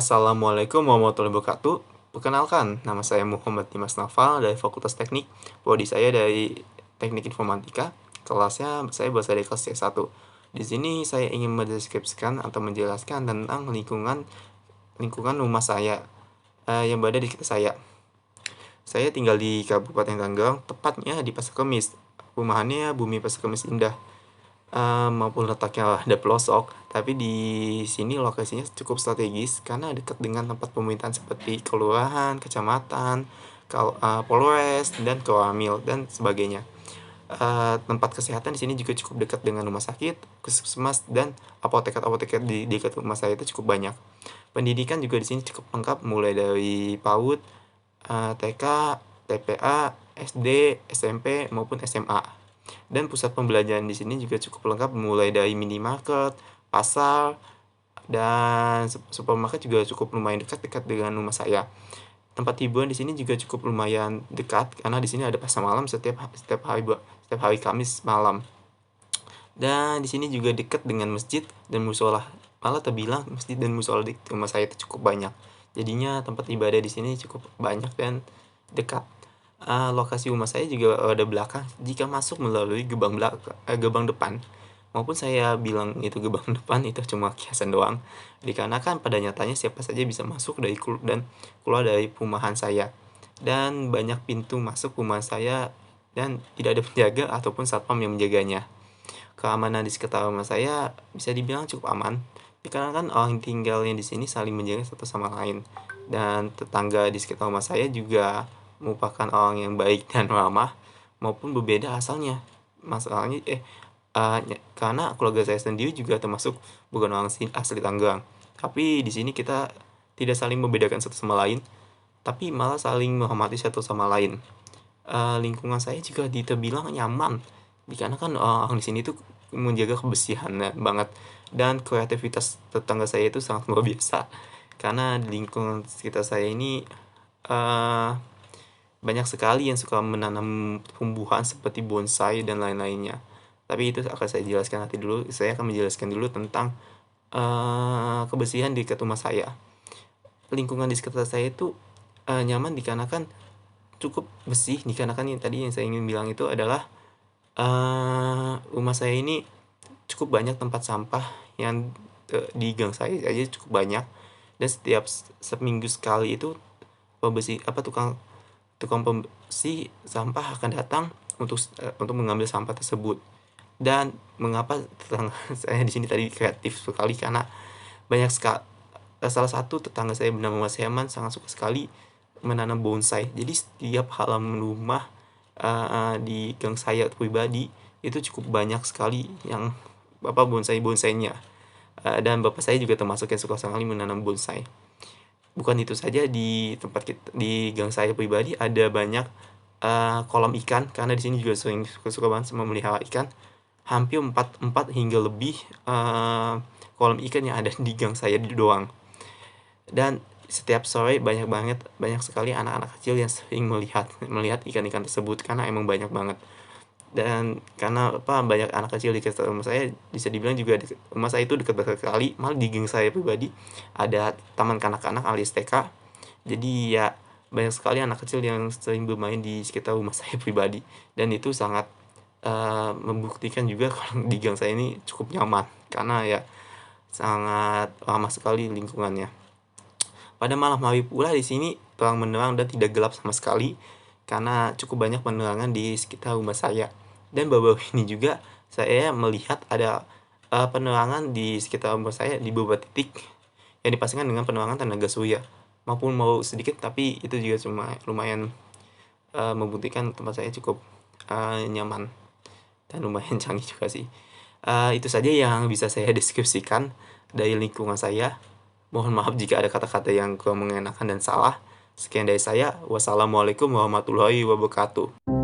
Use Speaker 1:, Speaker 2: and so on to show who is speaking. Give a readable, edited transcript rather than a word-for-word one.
Speaker 1: Assalamualaikum warahmatullahi wabarakatuh. Perkenalkan, nama saya Muhammad Dimas Naufal dari Fakultas Teknik. Prodi saya dari Teknik Informatika. Kelasnya saya berasal dari kelas C1. Di sini saya ingin mendeskripsikan atau menjelaskan tentang lingkungan rumah saya yang berada di sekitar saya. Saya tinggal di Kabupaten Tangerang, tepatnya di Pasar Kemis. Rumahannya Bumi Pasar Kemis Indah. Maupun letaknya ada pelosok, tapi di sini lokasinya cukup strategis karena dekat dengan tempat pemerintahan seperti kelurahan, kecamatan, polres, dan koramil dan sebagainya. Tempat kesehatan di sini juga cukup dekat dengan rumah sakit, puskesmas, dan apotek-apotek di dekat rumah saya itu cukup banyak. Pendidikan juga di sini cukup lengkap, mulai dari PAUD, TK, TPA, SD, SMP, maupun SMA. Dan pusat pembelajaran di sini juga cukup lengkap, mulai dari minimarket, pasar, dan supermarket juga cukup lumayan dekat dengan rumah saya. Tempat hiburan di sini juga cukup lumayan dekat karena di sini ada pasar malam setiap hari Kamis malam. Dan di sini juga dekat dengan masjid dan musola. Malah terbilang masjid dan musola di rumah saya itu cukup banyak. Jadinya tempat ibadah di sini cukup banyak dan dekat. Lokasi rumah saya juga ada belakang. Jika masuk melalui gerbang depan, maupun saya bilang itu gerbang depan itu cuma kiasan doang. Dikarenakan pada nyatanya siapa saja bisa masuk dan keluar dari perumahan saya. Dan banyak pintu masuk rumah saya dan tidak ada penjaga ataupun satpam yang menjaganya. Keamanan di sekitar rumah saya bisa dibilang cukup aman, dikarenakan orang tinggalnya di sini saling menjaga satu sama lain. Dan tetangga di sekitar rumah saya juga merupakan orang yang baik dan ramah, maupun berbeda asalnya. Masalahnya karena keluarga saya sendiri juga termasuk bukan orang asli Tangerang. Tapi di sini kita tidak saling membedakan satu sama lain, tapi malah saling menghormati satu sama lain. Lingkungan saya juga terbilang nyaman, dikarenakan orang di sini tuh menjaga kebersihan banget, dan kreativitas tetangga saya itu sangat luar biasa. Karena di lingkungan sekitar saya ini uh, banyak sekali yang suka menanam tumbuhan seperti bonsai dan lain-lainnya. Tapi itu akan saya jelaskan nanti dulu. Saya akan menjelaskan dulu tentang kebersihan di dekat rumah saya. Lingkungan di sekitar saya itu nyaman dikarenakan cukup bersih, dikarenakan yang tadi yang saya ingin bilang itu adalah rumah saya ini cukup banyak tempat sampah yang di gang saya aja cukup banyak, dan setiap seminggu sekali itu pembersih tukang pembersih sampah akan datang untuk mengambil sampah tersebut. Dan mengapa tetangga saya di sini tadi kreatif sekali, karena banyak sekali, salah satu tetangga saya bernama Mas Herman sangat suka sekali menanam bonsai. Jadi setiap halaman rumah di gang saya pribadi itu cukup banyak sekali yang bonsainya. Dan bapak saya juga termasuk yang suka sekali menanam bonsai. Bukan itu saja, di tempat di gang saya pribadi ada banyak kolam ikan, karena di sini juga suka banget memelihara ikan. Hampir 4 hingga lebih kolam ikan yang ada di gang saya doang. Dan setiap sore banyak sekali anak-anak kecil yang sering melihat ikan-ikan tersebut, karena emang banyak banget. Dan karena banyak anak kecil di sekitar rumah saya, bisa dibilang juga rumah saya itu dekat sekali, malah di geng saya pribadi ada taman kanak-kanak alias TK. Jadi ya banyak sekali anak kecil yang sering bermain di sekitar rumah saya pribadi, dan itu sangat membuktikan juga kalau di gang saya ini cukup nyaman, karena ya sangat ramah sekali lingkungannya. Pada malam hari pula di sini terang benderang dan tidak gelap sama sekali, karena cukup banyak penerangan di sekitar rumah saya. Dan baru ini juga saya melihat ada penerangan di sekitar rumah saya di beberapa titik yang dipastikan dengan penerangan tenaga surya, maupun mau sedikit, tapi itu juga cuma lumayan membuktikan tempat saya cukup nyaman dan lumayan canggih juga sih. Itu saja yang bisa saya deskripsikan dari lingkungan saya. Mohon maaf jika ada kata-kata yang kurang mengenakan dan salah. Sekian dari saya. Wassalamualaikum warahmatullahi wabarakatuh.